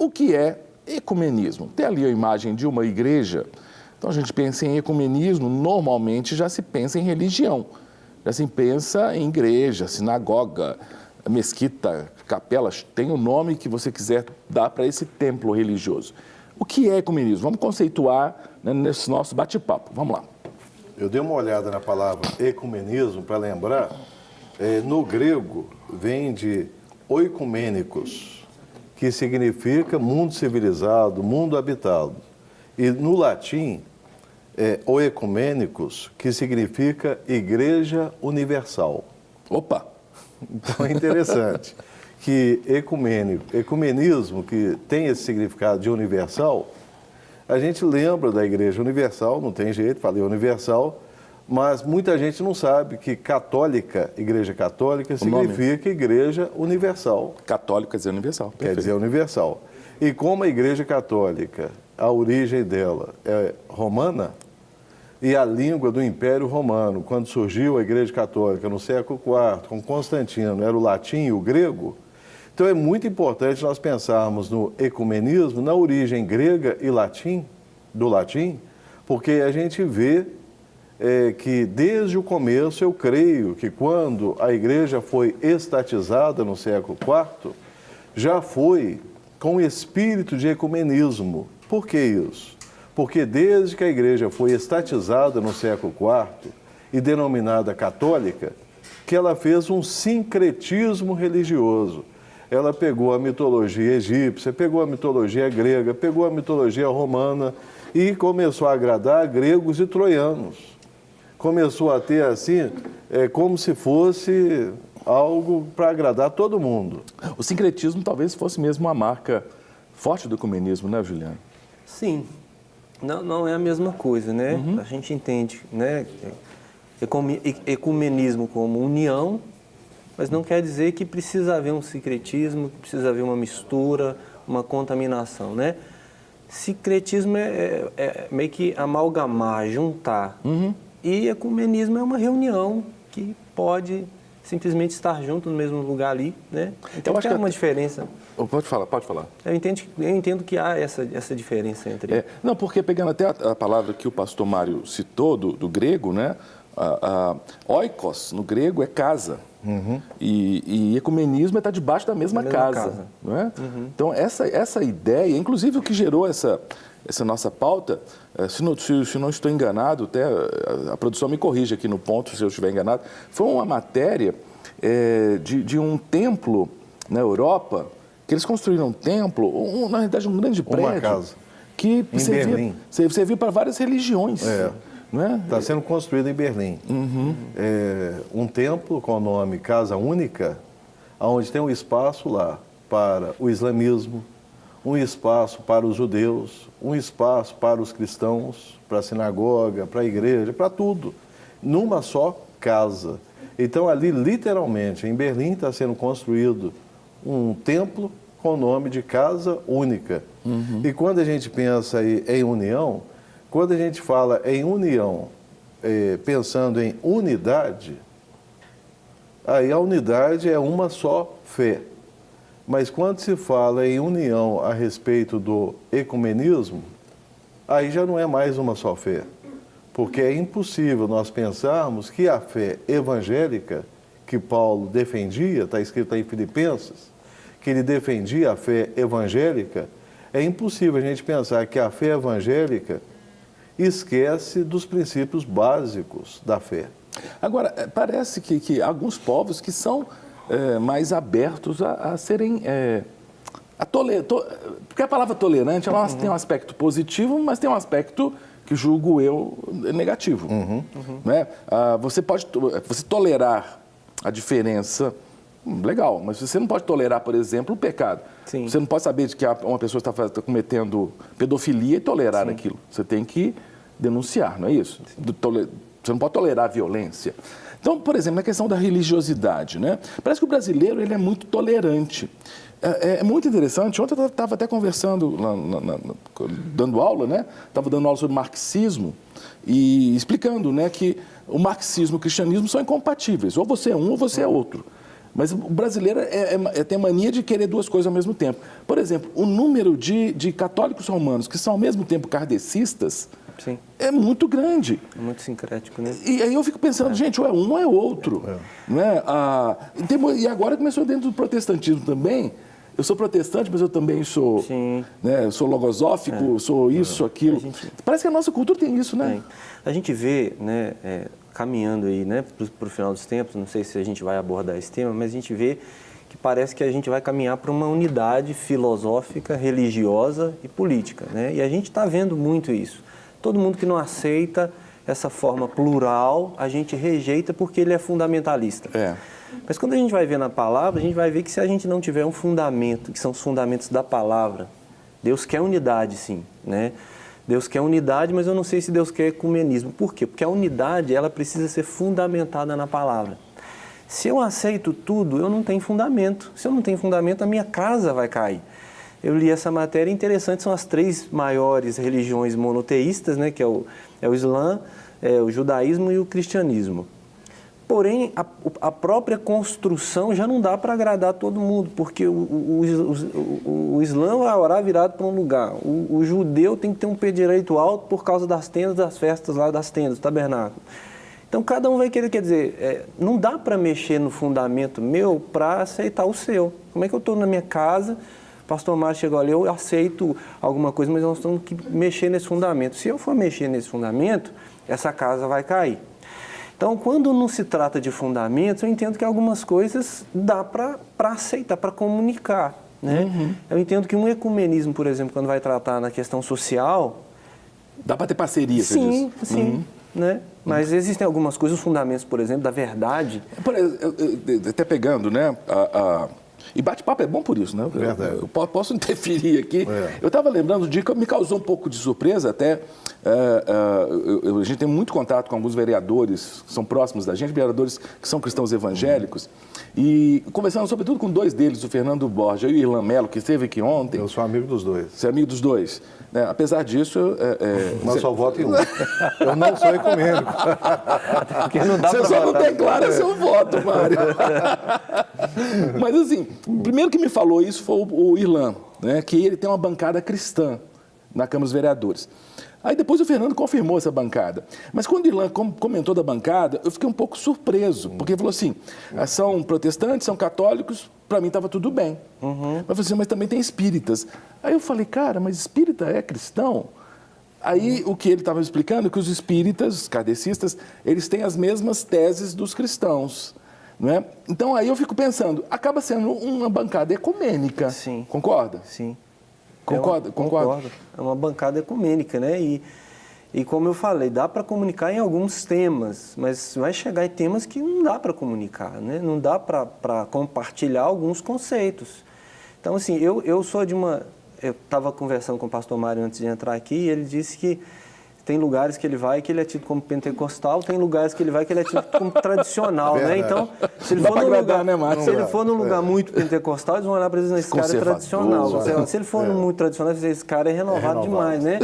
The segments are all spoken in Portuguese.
o que é ecumenismo? Tem ali a imagem de uma igreja. Então, a gente pensa em ecumenismo, normalmente já se pensa em religião. Já se pensa em igreja, sinagoga, mesquita, capelas. Tem o nome que você quiser dar para esse templo religioso. O que é ecumenismo? Vamos conceituar, né, nesse nosso bate-papo. Vamos lá. Eu dei uma olhada na palavra ecumenismo para lembrar. No grego, vem de oikumênicos, que significa mundo civilizado, mundo habitado. E no latim, oecumênicos, que significa Igreja Universal. Opa! Então é interessante que ecumenismo, que tem esse significado de universal, a gente lembra da Igreja Universal, não tem jeito, falei universal, mas muita gente não sabe que católica, Igreja Católica, significa Igreja Universal. Católico quer dizer universal. Perfeito. Quer dizer universal. E como a Igreja Católica, a origem dela é romana, e a língua do Império Romano, quando surgiu a Igreja Católica no século IV, com Constantino, era o latim e o grego. Então é muito importante nós pensarmos no ecumenismo, na origem grega e do latim, porque a gente vê que desde o começo, eu creio que quando a Igreja foi estatizada no século IV, já foi com espírito de ecumenismo. Por que isso? Porque desde que a Igreja foi estatizada no século IV e denominada católica, que ela fez um sincretismo religioso. Ela pegou a mitologia egípcia, pegou a mitologia grega, pegou a mitologia romana e começou a agradar gregos e troianos. Começou a ter, assim, como se fosse algo para agradar todo mundo. O sincretismo talvez fosse mesmo uma marca forte do ecumenismo, né, Juliano? Sim. Não é a mesma coisa, né? Uhum. A gente entende, né, ecumenismo como união, mas não quer dizer que precisa haver um sincretismo, que precisa haver uma mistura, uma contaminação, né? Sincretismo é meio que amalgamar, juntar. Uhum. E ecumenismo é uma reunião que pode simplesmente estar junto no mesmo lugar ali, né? Então tem uma diferença. Pode falar. Eu entendo que há essa diferença entre... Não, porque pegando até a palavra que o pastor Mário citou, do grego, né? Oikos, no grego, é casa. Uhum. E ecumenismo é estar debaixo da mesma casa. Não é? Uhum. Então, essa ideia, inclusive o que gerou essa nossa pauta, se não estou enganado, até a produção me corrige aqui no ponto, se eu estiver enganado, foi uma matéria de um templo na Europa, que eles construíram um templo, na realidade um grande prédio. Uma casa. Que em Berlim. serviu para várias religiões. Está sendo construído em Berlim. Uhum. Um templo com o nome Casa Única, onde tem um espaço lá para o islamismo, um espaço para os judeus, um espaço para os cristãos, para a sinagoga, para a igreja, para tudo, numa só casa. Então ali, literalmente, em Berlim está sendo construído um templo com o nome de Casa Única. Uhum. E quando a gente pensa aí em união, quando a gente fala em união, pensando em unidade, aí a unidade é uma só fé. Mas quando se fala em união a respeito do ecumenismo, aí já não é mais uma só fé. Porque é impossível nós pensarmos que a fé evangélica que Paulo defendia, está escrito aí em Filipenses, que ele defendia a fé evangélica, é impossível a gente pensar que a fé evangélica esquece dos princípios básicos da fé. Agora, parece que alguns povos que são mais abertos a serem... porque a palavra tolerante ela tem um aspecto positivo, mas tem um aspecto que julgo eu negativo. Né? Você tolerar a diferença, legal, mas você não pode tolerar, por exemplo, o pecado. Sim. Você não pode saber de que uma pessoa está cometendo pedofilia e tolerar aquilo. Você tem que denunciar, não é isso? Você não pode tolerar a violência. Então, por exemplo, na questão da religiosidade, né? Parece que o brasileiro ele é muito tolerante. É muito interessante. Ontem eu estava até conversando, dando aula, né? Estava dando aula sobre marxismo e explicando, né, que o marxismo e o cristianismo são incompatíveis. Ou você é um ou você é outro. Mas o brasileiro tem mania de querer duas coisas ao mesmo tempo. Por exemplo, o número de católicos romanos que são ao mesmo tempo kardecistas Sim. é muito grande. É muito sincrético, né? E aí eu fico pensando, gente, ou é um ou é outro. Né? E agora começou dentro do protestantismo também. Eu sou protestante, mas eu também sou, né, sou logosófico, sou isso, sou aquilo. Parece que a nossa cultura tem isso, né? A gente vê, né, caminhando aí, né, para o final dos tempos, não sei se a gente vai abordar esse tema, mas a gente vê que parece que a gente vai caminhar para uma unidade filosófica, religiosa e política, né? E a gente está vendo muito isso. Todo mundo que não aceita essa forma plural, a gente rejeita porque ele é fundamentalista. Mas quando a gente vai ver na palavra, a gente vai ver que se a gente não tiver um fundamento, que são os fundamentos da palavra, Deus quer unidade, sim, né? Deus quer unidade, mas eu não sei se Deus quer ecumenismo. Por quê? Porque a unidade, ela precisa ser fundamentada na palavra. Se eu aceito tudo, eu não tenho fundamento. Se eu não tenho fundamento, a minha casa vai cair. Eu li essa matéria interessante, são as 3 maiores religiões monoteístas, né? Que é o Islã, o judaísmo e o cristianismo. Porém, a própria construção já não dá para agradar todo mundo, porque o Islã vai orar virado para um lugar. O judeu tem que ter um pé direito alto por causa das tendas, das festas lá das tendas, do tabernáculo. Então, cada um vai querer, quer dizer, não dá para mexer no fundamento meu para aceitar o seu. Como é que eu estou na minha casa, o pastor Mário chegou ali, eu aceito alguma coisa, mas nós temos que mexer nesse fundamento. Se eu for mexer nesse fundamento, essa casa vai cair. Então, quando não se trata de fundamentos, eu entendo que algumas coisas dá para aceitar, para comunicar, né? Eu entendo que um ecumenismo, por exemplo, quando vai tratar na questão social... Dá para ter parceria, você diz? Sim, né? Mas existem algumas coisas, os fundamentos, por exemplo, da verdade... Até pegando, né? E bate-papo é bom por isso, né? Eu posso interferir aqui. Eu estava lembrando de que me causou um pouco de surpresa até. A gente tem muito contato com alguns vereadores que são próximos da gente, vereadores que são cristãos evangélicos, e conversando sobretudo com 2 deles, o Fernando Borges e o Irlan Mello, que esteve aqui ontem. Eu sou amigo dos 2. Você é amigo dos 2. Né? Apesar disso... Mas só voto em um. Eu não sou ecumênico. Você só não declara seu voto, Mário. Mas assim, o primeiro que me falou isso foi o Irlan, né? Que ele tem uma bancada cristã na Câmara dos Vereadores. Aí depois o Fernando confirmou essa bancada. Mas quando o Irlan comentou da bancada, eu fiquei um pouco surpreso, porque ele falou assim, são protestantes, são católicos, para mim estava tudo bem. Mas eu falei assim, mas também tem espíritas. Aí eu falei, cara, mas espírita é cristão? Aí o que ele estava explicando é que os espíritas, os kardecistas, eles têm as mesmas teses dos cristãos. Não é? Então aí eu fico pensando, acaba sendo uma bancada ecumênica. Sim. Concorda? Sim. Concordo. É uma bancada ecumênica, né? E como eu falei, dá para comunicar em alguns temas, mas vai chegar em temas que não dá para comunicar, né? Não dá para compartilhar alguns conceitos. Então, assim, eu sou de uma... Eu estava conversando com o pastor Mário antes de entrar aqui e ele disse que tem lugares que ele vai que ele é tido como pentecostal, tem lugares que ele vai que ele é tido como tradicional, né? Então, se ele for num lugar muito pentecostal, eles vão olhar para ele e dizer, esse cara é tradicional. Se ele for muito tradicional, eles vão dizer, esse cara é renovado demais, né?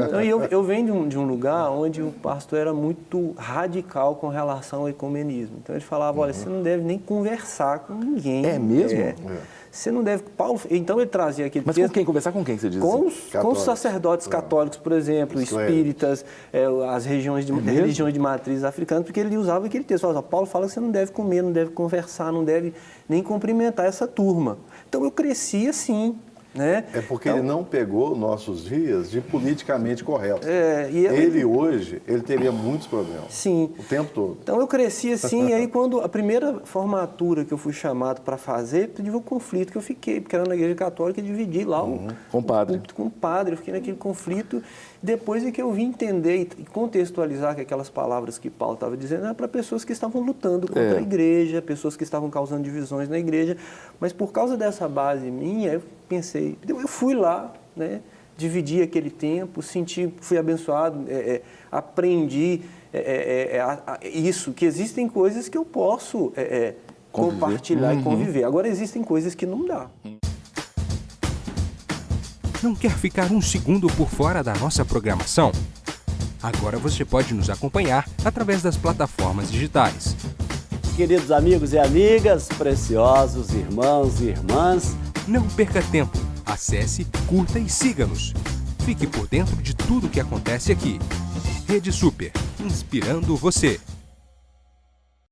Então, eu venho de um lugar onde o pastor era muito radical com relação ao ecumenismo. Então, ele falava, olha, você não deve nem conversar com ninguém. É mesmo? Você não deve... Paulo, então ele trazia aquele texto... Mas com quem? Conversar com quem, você diz? Com os sacerdotes católicos, por exemplo, espíritas, as religiões de matriz africanas, porque ele usava aquele texto. Paulo fala que você não deve comer, não deve conversar, não deve nem cumprimentar essa turma. Então eu cresci assim, né? É porque ele não pegou nossos dias de politicamente correto. Ele hoje, ele teria muitos problemas. Sim. O tempo todo. Então eu cresci assim, e aí quando a primeira formatura que eu fui chamado para fazer, tive um conflito que eu fiquei, porque era na igreja católica, e dividi lá com o padre. Com o padre, eu fiquei naquele conflito. Depois é que eu vim entender e contextualizar que aquelas palavras que Paulo estava dizendo eram para pessoas que estavam lutando contra a igreja, pessoas que estavam causando divisões na igreja. Mas por causa dessa base minha, eu pensei, eu fui lá, né, dividi aquele tempo, fui abençoado, aprendi isso, que existem coisas que eu posso compartilhar e conviver. Agora, existem coisas que não dá. Não quer ficar um segundo por fora da nossa programação? Agora você pode nos acompanhar através das plataformas digitais. queridos amigos e amigas, preciosos irmãos e irmãs. Não perca tempo. Acesse, curta e siga-nos. Fique por dentro de tudo o que acontece aqui. Rede Super, inspirando você.